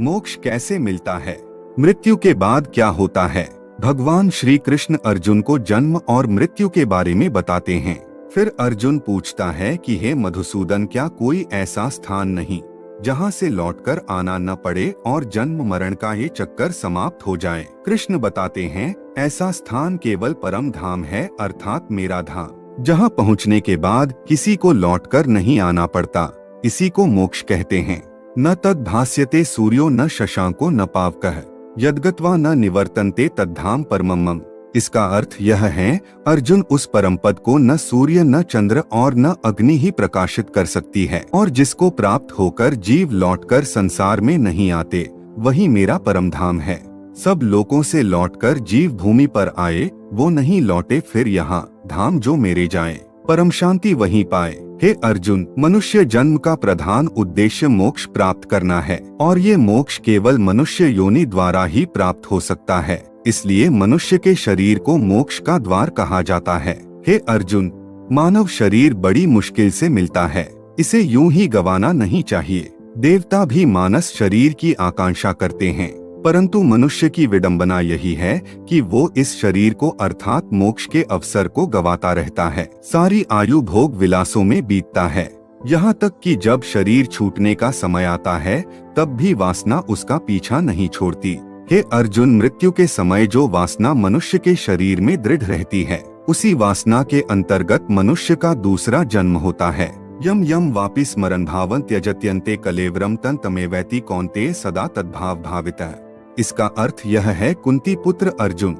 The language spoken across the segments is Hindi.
मोक्ष कैसे मिलता है? मृत्यु के बाद क्या होता है? भगवान श्री कृष्ण अर्जुन को जन्म और मृत्यु के बारे में बताते हैं। फिर अर्जुन पूछता है कि हे मधुसूदन, क्या कोई ऐसा स्थान नहीं जहाँ से लौटकर आना न पड़े और जन्म मरण का ये चक्कर समाप्त हो जाए? कृष्ण बताते हैं, ऐसा स्थान केवल परम धाम है, अर्थात मेरा धाम, जहाँ पहुँचने के बाद किसी को लौटकर नहीं आना पड़ता। इसी को मोक्ष कहते हैं। न तद भास्यते सूर्यो न शशांको न पावकः यद्गत्वा न निवर्तन्ते तद्धाम परमम्। इसका अर्थ यह है, अर्जुन, उस परम पद को न सूर्य न चंद्र और न अग्नि ही प्रकाशित कर सकती है, और जिसको प्राप्त होकर जीव लौटकर संसार में नहीं आते, वही मेरा परम धाम है। सब लोगों से लौटकर जीव भूमि पर आए, वो नहीं लौटे फिर यहाँ धाम जो मेरे जाए, परम शांति वहीं पाए। हे अर्जुन, मनुष्य जन्म का प्रधान उद्देश्य मोक्ष प्राप्त करना है, और ये मोक्ष केवल मनुष्य योनि द्वारा ही प्राप्त हो सकता है। इसलिए मनुष्य के शरीर को मोक्ष का द्वार कहा जाता है। हे अर्जुन, मानव शरीर बड़ी मुश्किल से मिलता है, इसे यूं ही गंवाना नहीं चाहिए। देवता भी मानस शरीर की आकांक्षा करते हैं, परंतु मनुष्य की विडंबना यही है कि वो इस शरीर को अर्थात मोक्ष के अवसर को गंवाता रहता है। सारी आयु भोग विलासों में बीतता है, यहाँ तक कि जब शरीर छूटने का समय आता है तब भी वासना उसका पीछा नहीं छोड़ती। हे अर्जुन, मृत्यु के समय जो वासना मनुष्य के शरीर में दृढ़ रहती है, उसी वासना के अंतर्गत मनुष्य का दूसरा जन्म होता है। यम यम वापि स्मरन् भावं त्यजत्यन्ते कलेवरम तन तमेवैति कौन्तेय सदा तद्भाव भावितः। इसका अर्थ यह है, कुंती पुत्र अर्जुन,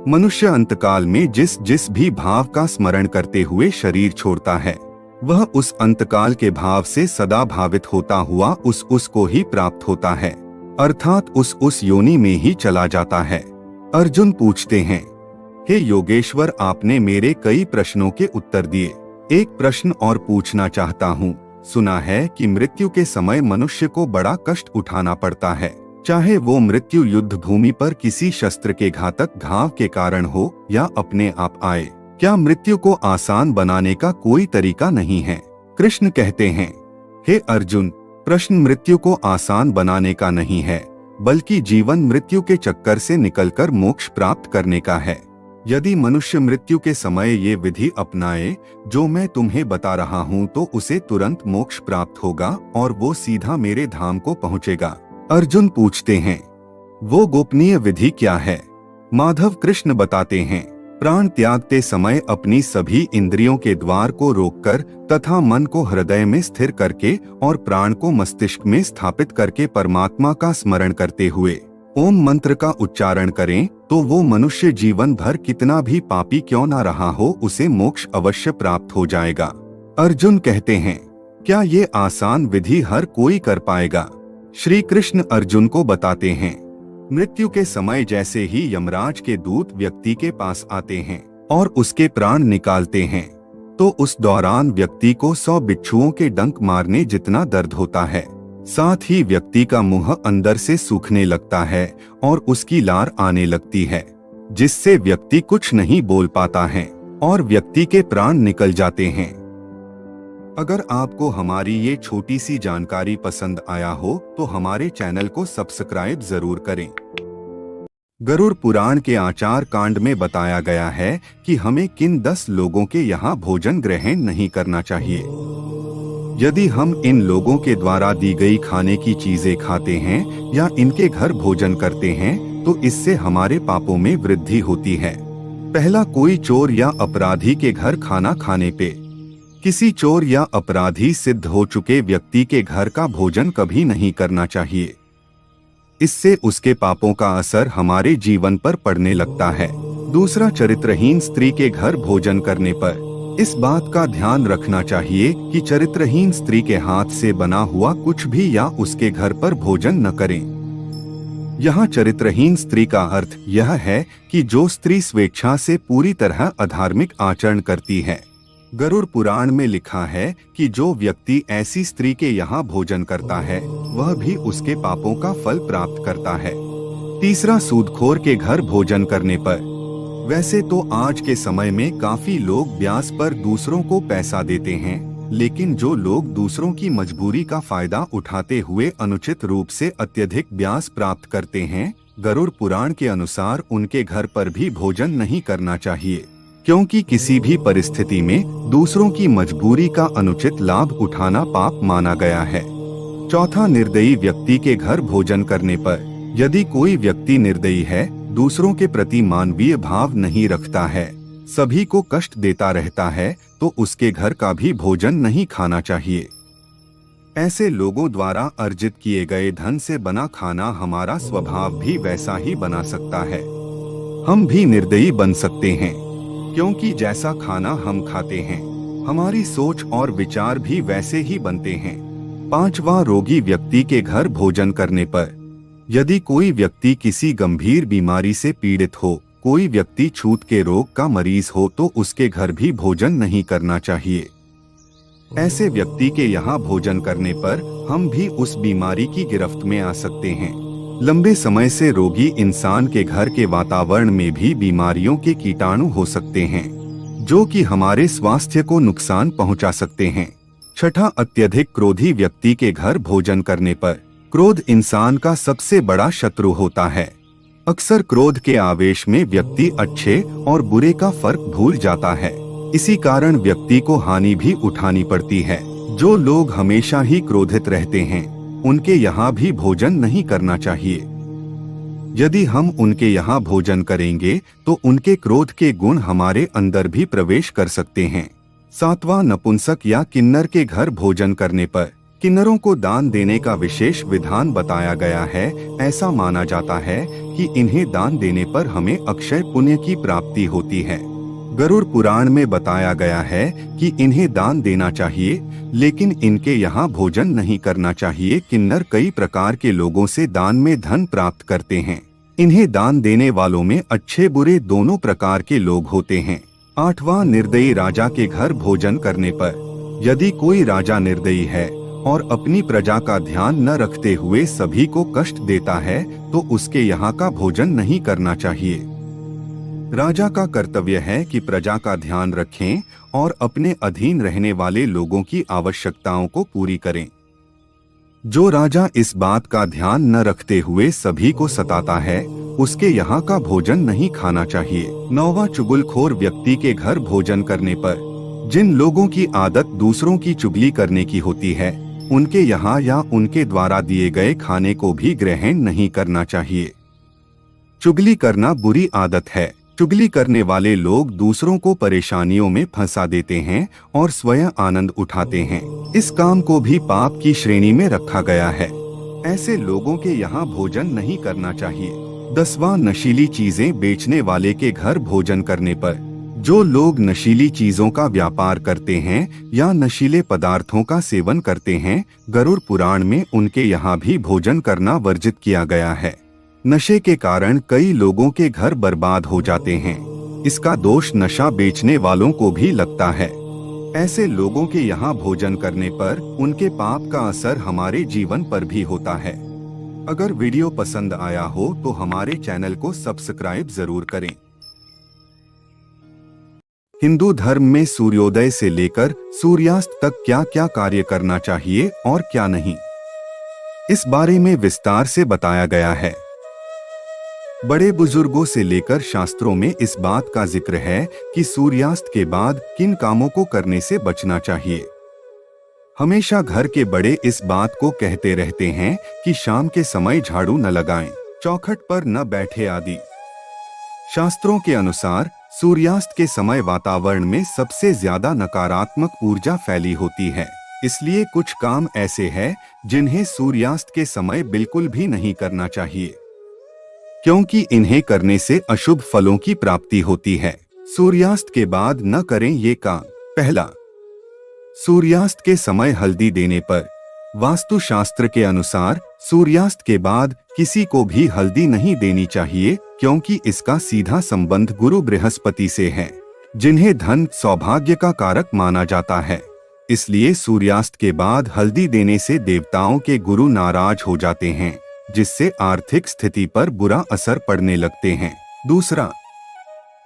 मनुष्य अंतकाल में जिस जिस भी भाव का स्मरण करते हुए शरीर छोड़ता है, वह उस अंतकाल के भाव से सदा भावित होता हुआ उसको ही प्राप्त होता है, अर्थात उस योनि में ही चला जाता है। अर्जुन पूछते हैं, हे योगेश्वर, आपने मेरे कई प्रश्नों के उत्तर दिए, एक प्रश्न और पूछना चाहता हूँ। सुना है कि मृत्यु के समय मनुष्य को बड़ा कष्ट उठाना पड़ता है, चाहे वो मृत्यु युद्ध भूमि पर किसी शस्त्र के घातक घाव के कारण हो या अपने आप आए। क्या मृत्यु को आसान बनाने का कोई तरीका नहीं है? कृष्ण कहते हैं, हे अर्जुन, प्रश्न मृत्यु को आसान बनाने का नहीं है, बल्कि जीवन मृत्यु के चक्कर से निकलकर मोक्ष प्राप्त करने का है। यदि मनुष्य मृत्यु के समय ये विधि अपनाए जो मैं तुम्हें बता रहा हूँ, तो उसे तुरंत मोक्ष प्राप्त होगा और वो सीधा मेरे धाम को पहुँचेगा। अर्जुन पूछते हैं, वो गोपनीय विधि क्या है? माधव कृष्ण बताते हैं, प्राण त्यागते समय अपनी सभी इंद्रियों के द्वार को रोककर तथा मन को हृदय में स्थिर करके और प्राण को मस्तिष्क में स्थापित करके परमात्मा का स्मरण करते हुए ओम मंत्र का उच्चारण करें, तो वो मनुष्य जीवन भर कितना भी पापी क्यों ना रहा हो, उसे मोक्ष अवश्य प्राप्त हो जाएगा। अर्जुन कहते हैं, क्या ये आसान विधि हर कोई कर पाएगा? श्री कृष्ण अर्जुन को बताते हैं, मृत्यु के समय जैसे ही यमराज के दूत व्यक्ति के पास आते हैं और उसके प्राण निकालते हैं, तो उस दौरान व्यक्ति को 100 बिच्छुओं के डंक मारने जितना दर्द होता है। साथ ही व्यक्ति का मुंह अंदर से सूखने लगता है और उसकी लार आने लगती है, जिससे व्यक्ति कुछ नहीं बोल पाता है और व्यक्ति के प्राण निकल जाते हैं। अगर आपको हमारी ये छोटी सी जानकारी पसंद आया हो तो हमारे चैनल को सब्सक्राइब जरूर करें। गरुड़ पुराण के आचार कांड में बताया गया है कि हमें किन 10 लोगों के यहाँ भोजन ग्रहण नहीं करना चाहिए। यदि हम इन लोगों के द्वारा दी गई खाने की चीजें खाते हैं या इनके घर भोजन करते हैं तो इससे हमारे पापों में वृद्धि होती है। पहला, कोई चोर या अपराधी के घर खाना खाने पे। किसी चोर या अपराधी सिद्ध हो चुके व्यक्ति के घर का भोजन कभी नहीं करना चाहिए। इससे उसके पापों का असर हमारे जीवन पर पड़ने लगता है। दूसरा, चरित्रहीन स्त्री के घर भोजन करने पर इस बात का ध्यान रखना चाहिए कि चरित्रहीन स्त्री के हाथ से बना हुआ कुछ भी या उसके घर पर भोजन न करें। यहाँ चरित्रहीन स्त्री का अर्थ यह है कि जो स्त्री स्वेच्छा से पूरी तरह अधार्मिक आचरण करती है। गरुड़ पुराण में लिखा है कि जो व्यक्ति ऐसी स्त्री के यहाँ भोजन करता है वह भी उसके पापों का फल प्राप्त करता है। तीसरा, सूदखोर के घर भोजन करने पर। वैसे तो आज के समय में काफी लोग ब्याज पर दूसरों को पैसा देते हैं लेकिन जो लोग दूसरों की मजबूरी का फायदा उठाते हुए अनुचित रूप से अत्यधिक ब्याज प्राप्त करते हैं, गरुड़ पुराण के अनुसार उनके घर पर भी भोजन नहीं करना चाहिए, क्योंकि किसी भी परिस्थिति में दूसरों की मजबूरी का अनुचित लाभ उठाना पाप माना गया है। चौथा, निर्दयी व्यक्ति के घर भोजन करने पर। यदि कोई व्यक्ति निर्दयी है, दूसरों के प्रति मानवीय भाव नहीं रखता है, सभी को कष्ट देता रहता है, तो उसके घर का भी भोजन नहीं खाना चाहिए। ऐसे लोगों द्वारा अर्जित किए गए धन से बना खाना हमारा स्वभाव भी वैसा ही बना सकता है। हम भी निर्दयी बन सकते हैं, क्योंकि जैसा खाना हम खाते हैं, हमारी सोच और विचार भी वैसे ही बनते हैं। पांचवा, रोगी व्यक्ति के घर भोजन करने पर। यदि कोई व्यक्ति किसी गंभीर बीमारी से पीड़ित हो, कोई व्यक्ति छूत के रोग का मरीज हो, तो उसके घर भी भोजन नहीं करना चाहिए। ऐसे व्यक्ति के यहाँ भोजन करने पर हम भी उस बीमारी की गिरफ्त में आ सकते हैं। लंबे समय से रोगी इंसान के घर के वातावरण में भी बीमारियों के कीटाणु हो सकते हैं, जो कि हमारे स्वास्थ्य को नुकसान पहुंचा सकते हैं। छठा, अत्यधिक क्रोधी व्यक्ति के घर भोजन करने पर। क्रोध इंसान का सबसे बड़ा शत्रु होता है। अक्सर क्रोध के आवेश में व्यक्ति अच्छे और बुरे का फर्क भूल जाता है। इसी कारण व्यक्ति को हानि भी उठानी पड़ती है। जो लोग हमेशा ही क्रोधित रहते हैं, उनके यहाँ भी भोजन नहीं करना चाहिए। यदि हम उनके यहाँ भोजन करेंगे तो उनके क्रोध के गुण हमारे अंदर भी प्रवेश कर सकते हैं। सातवां, नपुंसक या किन्नर के घर भोजन करने पर। किन्नरों को दान देने का विशेष विधान बताया गया है। ऐसा माना जाता है कि इन्हें दान देने पर हमें अक्षय पुण्य की प्राप्ति होती है। गरुड़ पुराण में बताया गया है कि इन्हें दान देना चाहिए, लेकिन इनके यहाँ भोजन नहीं करना चाहिए। किन्नर कई प्रकार के लोगों से दान में धन प्राप्त करते हैं। इन्हें दान देने वालों में अच्छे बुरे दोनों प्रकार के लोग होते हैं। आठवां, निर्दयी राजा के घर भोजन करने पर। यदि कोई राजा निर्दयी है और अपनी प्रजा का ध्यान न रखते हुए सभी को कष्ट देता है, तो उसके यहाँ का भोजन नहीं करना चाहिए। राजा का कर्तव्य है कि प्रजा का ध्यान रखें और अपने अधीन रहने वाले लोगों की आवश्यकताओं को पूरी करें। जो राजा इस बात का ध्यान न रखते हुए सभी को सताता है, उसके यहाँ का भोजन नहीं खाना चाहिए। नौवां, चुगलखोर व्यक्ति के घर भोजन करने पर। जिन लोगों की आदत दूसरों की चुगली करने की होती है, उनके यहाँ या उनके द्वारा दिए गए खाने को भी ग्रहण नहीं करना चाहिए। चुगली करना बुरी आदत है। चुगली करने वाले लोग दूसरों को परेशानियों में फंसा देते हैं और स्वयं आनंद उठाते हैं। इस काम को भी पाप की श्रेणी में रखा गया है। ऐसे लोगों के यहाँ भोजन नहीं करना चाहिए। 10वां, नशीली चीजें बेचने वाले के घर भोजन करने पर। जो लोग नशीली चीजों का व्यापार करते हैं या नशीले पदार्थों का सेवन करते हैं, गरुड़ पुराण में उनके यहाँ भी भोजन करना वर्जित किया गया है। नशे के कारण कई लोगों के घर बर्बाद हो जाते हैं। इसका दोष नशा बेचने वालों को भी लगता है। ऐसे लोगों के यहाँ भोजन करने पर उनके पाप का असर हमारे जीवन पर भी होता है। अगर वीडियो पसंद आया हो तो हमारे चैनल को सब्सक्राइब जरूर करें। हिंदू धर्म में सूर्योदय से लेकर सूर्यास्त तक क्या क्या कार्य करना चाहिए और क्या नहीं, इस बारे में विस्तार से बताया गया है। बड़े बुजुर्गों से लेकर शास्त्रों में इस बात का जिक्र है कि सूर्यास्त के बाद किन कामों को करने से बचना चाहिए। हमेशा घर के बड़े इस बात को कहते रहते हैं कि शाम के समय झाड़ू न लगाएं, चौखट पर न बैठे आदि। शास्त्रों के अनुसार सूर्यास्त के समय वातावरण में सबसे ज्यादा नकारात्मक ऊर्जा फैली होती है। इसलिए कुछ काम ऐसे हैं जिन्हें सूर्यास्त के समय बिल्कुल भी नहीं करना चाहिए, क्योंकि इन्हें करने से अशुभ फलों की प्राप्ति होती है। सूर्यास्त के बाद न करें ये काम। पहला, सूर्यास्त के समय हल्दी देने पर। वास्तु शास्त्र के अनुसार सूर्यास्त के बाद किसी को भी हल्दी नहीं देनी चाहिए, क्योंकि इसका सीधा संबंध गुरु बृहस्पति से है, जिन्हें धन सौभाग्य का कारक माना जाता है। इसलिए सूर्यास्त के बाद हल्दी देने से देवताओं के गुरु नाराज हो जाते हैं, जिससे आर्थिक स्थिति पर बुरा असर पड़ने लगते हैं। दूसरा,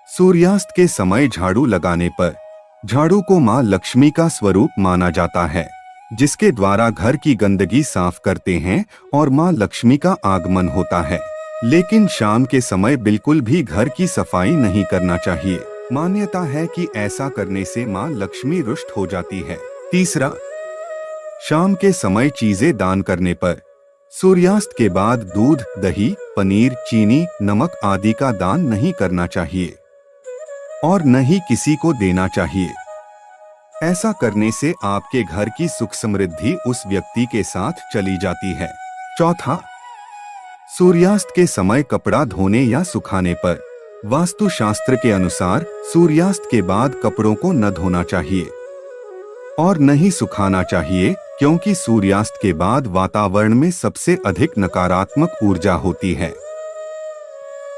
सूर्यास्त के समय झाड़ू लगाने पर। झाड़ू को माँ लक्ष्मी का स्वरूप माना जाता है, जिसके द्वारा घर की गंदगी साफ करते हैं और माँ लक्ष्मी का आगमन होता है। लेकिन शाम के समय बिल्कुल भी घर की सफाई नहीं करना चाहिए। मान्यता है कि ऐसा करने से माँ लक्ष्मी रुष्ट हो जाती है। तीसरा, शाम के समय चीजें दान करने पर। सूर्यास्त के बाद दूध, दही, पनीर, चीनी, नमक आदि का दान नहीं करना चाहिए और न ही किसी को देना चाहिए। ऐसा करने से आपके घर की सुख समृद्धि उस व्यक्ति के साथ चली जाती है। चौथा, सूर्यास्त के समय कपड़ा धोने या सुखाने पर। वास्तु शास्त्र के अनुसार सूर्यास्त के बाद कपड़ों को न धोना चाहिए और न ही सुखाना चाहिए, क्योंकि सूर्यास्त के बाद वातावरण में सबसे अधिक नकारात्मक ऊर्जा होती है।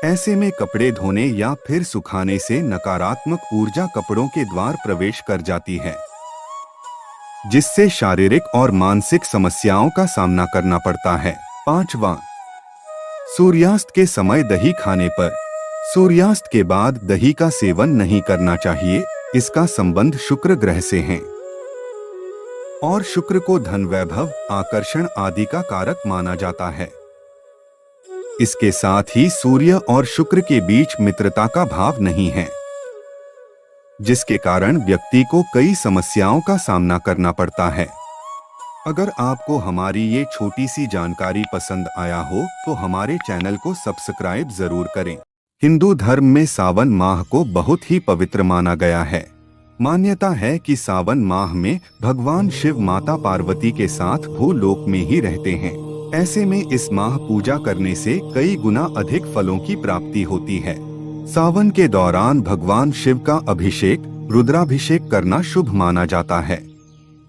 ऐसे में कपड़े धोने या फिर सुखाने से नकारात्मक ऊर्जा कपड़ों के द्वार प्रवेश कर जाती है, जिससे शारीरिक और मानसिक समस्याओं का सामना करना पड़ता है। पांचवा, सूर्यास्त के समय दही खाने पर। सूर्यास्त के बाद दही का सेवन नहीं करना चाहिए। इसका संबंध शुक्र ग्रह से है और शुक्र को धन, वैभव, आकर्षण आदि का कारक माना जाता है। इसके साथ ही सूर्य और शुक्र के बीच मित्रता का भाव नहीं है, जिसके कारण व्यक्ति को कई समस्याओं का सामना करना पड़ता है। अगर आपको हमारी ये छोटी सी जानकारी पसंद आया हो तो हमारे चैनल को सब्सक्राइब जरूर करें। हिंदू धर्म में सावन माह को बहुत ही पवित्र माना गया है। मान्यता है कि सावन माह में भगवान शिव माता पार्वती के साथ भूलोक में ही रहते हैं। ऐसे में इस माह पूजा करने से कई गुना अधिक फलों की प्राप्ति होती है। सावन के दौरान भगवान शिव का अभिषेक, रुद्राभिषेक करना शुभ माना जाता है।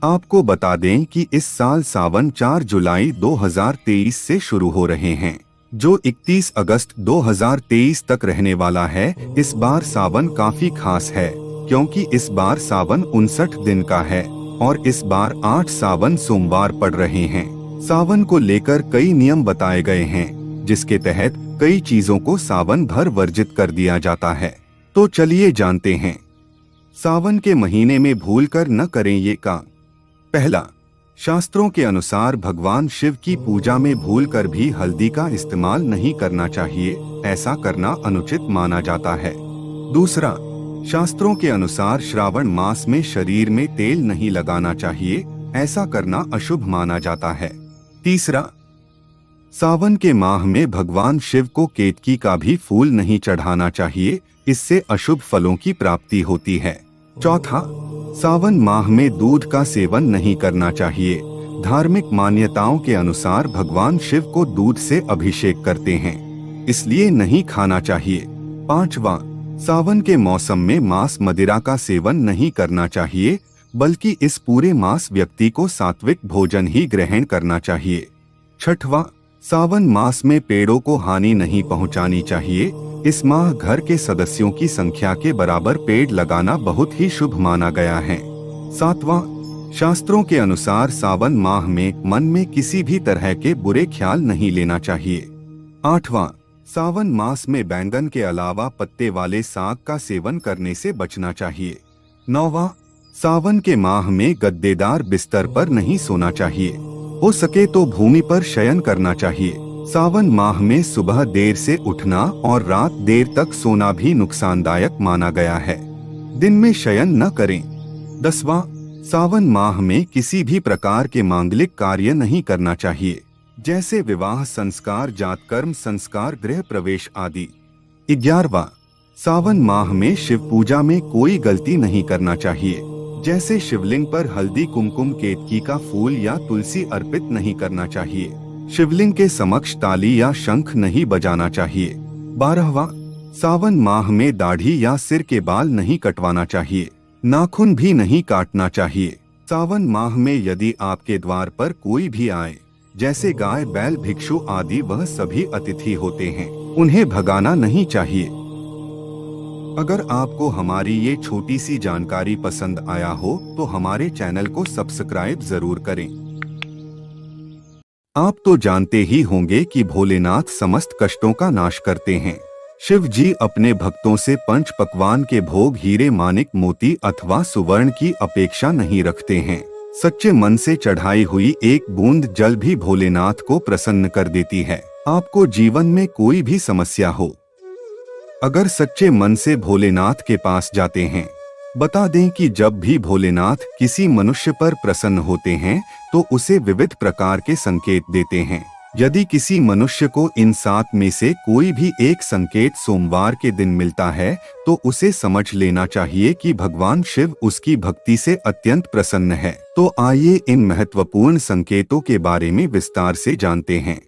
आपको बता दें कि इस साल सावन 4 जुलाई 2023 से शुरू हो रहे हैं, जो 31 अगस्त 2023 तक रहने वाला है। इस बार सावन काफी खास है, क्योंकि इस बार सावन 59 दिन का है और इस बार 8 सावन सोमवार पड़ रहे हैं। सावन को लेकर कई नियम बताए गए हैं, जिसके तहत कई चीजों को सावन भर वर्जित कर दिया जाता है। तो चलिए जानते हैं। सावन के महीने में भूलकर न करें ये काम। पहला, शास्त्रों के अनुसार भगवान शिव की पूजा में भूलकर भी हल्दी का इस्तेमाल नहीं करना चाहिए। ऐसा करना अनुचित माना जाता है। दूसरा, शास्त्रों के अनुसार श्रावण मास में शरीर में तेल नहीं लगाना चाहिए। ऐसा करना अशुभ माना जाता है। तीसरा, सावन के माह में भगवान शिव को केतकी का भी फूल नहीं चढ़ाना चाहिए। इससे अशुभ फलों की प्राप्ति होती है। चौथा, सावन माह में दूध का सेवन नहीं करना चाहिए। धार्मिक मान्यताओं के अनुसार भगवान शिव को दूध से अभिषेक करते हैं, इसलिए नहीं खाना चाहिए। पांचवा, सावन के मौसम में मांस मदिरा का सेवन नहीं करना चाहिए, बल्कि इस पूरे मास व्यक्ति को सात्विक भोजन ही ग्रहण करना चाहिए। छठवां, सावन मास में पेड़ों को हानि नहीं पहुंचानी चाहिए। इस माह घर के सदस्यों की संख्या के बराबर पेड़ लगाना बहुत ही शुभ माना गया है। सातवां, शास्त्रों के अनुसार सावन माह में मन में किसी भी तरह के बुरे ख्याल नहीं लेना चाहिए। आठवां, सावन मास में बैंगन के अलावा पत्ते वाले साग का सेवन करने से बचना चाहिए। नौवां, सावन के माह में गद्देदार बिस्तर पर नहीं सोना चाहिए। हो सके तो भूमि पर शयन करना चाहिए। सावन माह में सुबह देर से उठना और रात देर तक सोना भी नुकसानदायक माना गया है। दिन में शयन न करें। 10वां, सावन माह में किसी भी प्रकार के मांगलिक कार्य नहीं करना चाहिए, जैसे विवाह संस्कार, जातकर्म संस्कार, गृह प्रवेश आदि। 11वां, सावन माह में शिव पूजा में कोई गलती नहीं करना चाहिए, जैसे शिवलिंग पर हल्दी, कुमकुम, केतकी का फूल या तुलसी अर्पित नहीं करना चाहिए। शिवलिंग के समक्ष ताली या शंख नहीं बजाना चाहिए। 12वां, सावन माह में दाढ़ी या सिर के बाल नहीं कटवाना चाहिए। नाखून भी नहीं काटना चाहिए। सावन माह में यदि आपके द्वार पर कोई भी आए, जैसे गाय, बैल, भिक्षु आदि, वह सभी अतिथि होते हैं, उन्हें भगाना नहीं चाहिए। अगर आपको हमारी ये छोटी सी जानकारी पसंद आया हो तो हमारे चैनल को सब्सक्राइब जरूर करें। आप तो जानते ही होंगे कि भोलेनाथ समस्त कष्टों का नाश करते हैं। शिव जी अपने भक्तों से पंच पकवान के भोग हीरे मानिक मोती अथवा सुवर्ण की अपेक्षा नहीं रखते हैं। सच्चे मन से चढ़ाई हुई एक बूंद जल भी भोलेनाथ को प्रसन्न कर देती है। आपको जीवन में कोई भी समस्या हो, अगर सच्चे मन से भोलेनाथ के पास जाते हैं, बता दें कि जब भी भोलेनाथ किसी मनुष्य पर प्रसन्न होते हैं तो उसे विविध प्रकार के संकेत देते हैं। यदि किसी मनुष्य को इन 7 में से कोई भी एक संकेत सोमवार के दिन मिलता है तो उसे समझ लेना चाहिए कि भगवान शिव उसकी भक्ति से अत्यंत प्रसन्न है। तो आइए इन महत्वपूर्ण संकेतों के बारे में विस्तार से जानते हैं।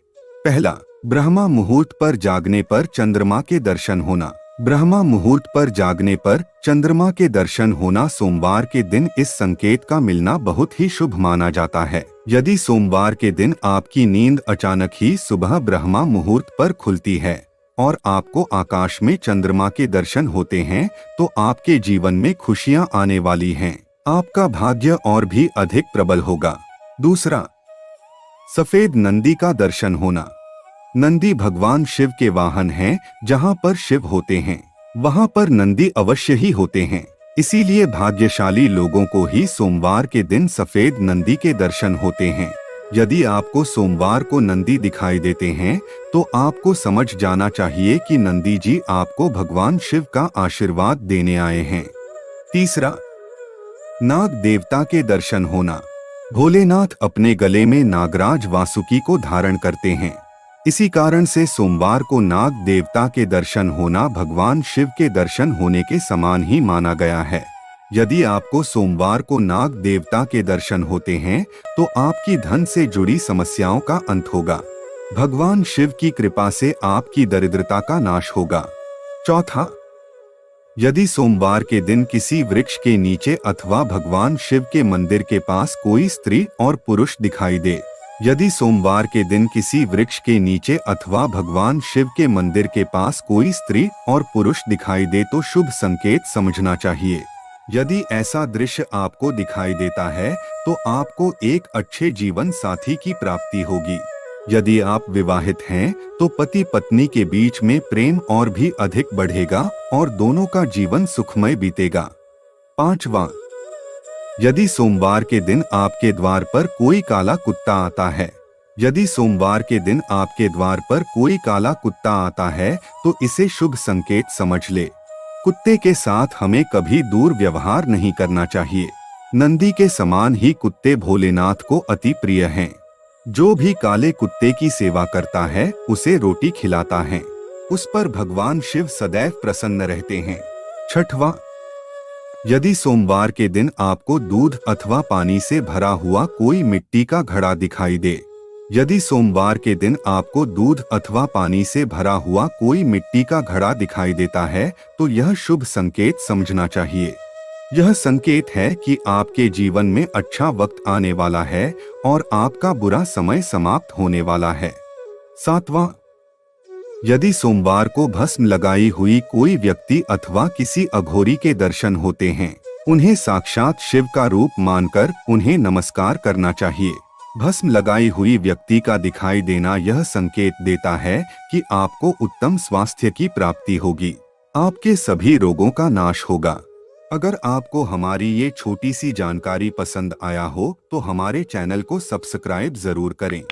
पहला, ब्रह्मा मुहूर्त पर जागने पर चंद्रमा के दर्शन होना। ब्रह्मा मुहूर्त पर जागने पर चंद्रमा के दर्शन होना सोमवार के दिन इस संकेत का मिलना बहुत ही शुभ माना जाता है। यदि सोमवार के दिन आपकी नींद अचानक ही सुबह ब्रह्मा मुहूर्त पर खुलती है और आपको आकाश में चंद्रमा के दर्शन होते हैं तो आपके जीवन में खुशियां आने वाली हैं। आपका भाग्य और भी अधिक प्रबल होगा। दूसरा, सफेद नंदी का दर्शन होना। नंदी भगवान शिव के वाहन हैं। जहां पर शिव होते हैं वहां पर नंदी अवश्य ही होते हैं। इसीलिए भाग्यशाली लोगों को ही सोमवार के दिन सफेद नंदी के दर्शन होते हैं। यदि आपको सोमवार को नंदी दिखाई देते हैं तो आपको समझ जाना चाहिए कि नंदी जी आपको भगवान शिव का आशीर्वाद देने आए हैं। तीसरा, नाग देवता के दर्शन होना। भोलेनाथ अपने गले में नागराज वासुकी को धारण करते हैं। इसी कारण से सोमवार को नाग देवता के दर्शन होना भगवान शिव के दर्शन होने के समान ही माना गया है। यदि आपको सोमवार को नाग देवता के दर्शन होते हैं तो आपकी धन से जुड़ी समस्याओं का अंत होगा। भगवान शिव की कृपा से आपकी दरिद्रता का नाश होगा। चौथा, यदि सोमवार के दिन किसी वृक्ष के नीचे अथवा भगवान शिव के मंदिर के पास कोई स्त्री और पुरुष दिखाई दे। यदि सोमवार के दिन किसी वृक्ष के नीचे अथवा भगवान शिव के मंदिर के पास कोई स्त्री और पुरुष दिखाई दे तो शुभ संकेत समझना चाहिए। यदि ऐसा दृश्य आपको दिखाई देता है तो आपको एक अच्छे जीवन साथी की प्राप्ति होगी। यदि आप विवाहित हैं तो पति पत्नी के बीच में प्रेम और भी अधिक बढ़ेगा और दोनों का जीवन सुखमय बीतेगा। पांचवा, यदि सोमवार के दिन आपके द्वार पर कोई काला कुत्ता आता है। यदि सोमवार के दिन आपके द्वार पर कोई काला कुत्ता आता है तो इसे शुभ संकेत समझ ले। कुत्ते के साथ हमें कभी दूर व्यवहार नहीं करना चाहिए। नंदी के समान ही कुत्ते भोलेनाथ को अति प्रिय हैं। जो भी काले कुत्ते की सेवा करता है उसे रोटी खिलाता है। उस पर भगवान शिव सदैव प्रसन्न रहते हैं। छठवां, यदि सोमवार के दिन आपको दूध अथवा पानी से भरा हुआ कोई मिट्टी का घड़ा दिखाई दे। यदि सोमवार के दिन आपको दूध अथवा पानी से भरा हुआ कोई मिट्टी का घड़ा दिखाई देता है तो यह शुभ संकेत समझना चाहिए। यह संकेत है कि आपके जीवन में अच्छा वक्त आने वाला है और आपका बुरा समय समाप्त होने वाला है। सातवां, यदि सोमवार को भस्म लगाई हुई कोई व्यक्ति अथवा किसी अघोरी के दर्शन होते हैं, उन्हें साक्षात शिव का रूप मानकर उन्हें नमस्कार करना चाहिए। भस्म लगाई हुई व्यक्ति का दिखाई देना यह संकेत देता है कि आपको उत्तम स्वास्थ्य की प्राप्ति होगी। आपके सभी रोगों का नाश होगा। अगर आपको हमारी ये छोटी सी जानकारी पसंद आया हो तो हमारे चैनल को सब्सक्राइब जरूर करें।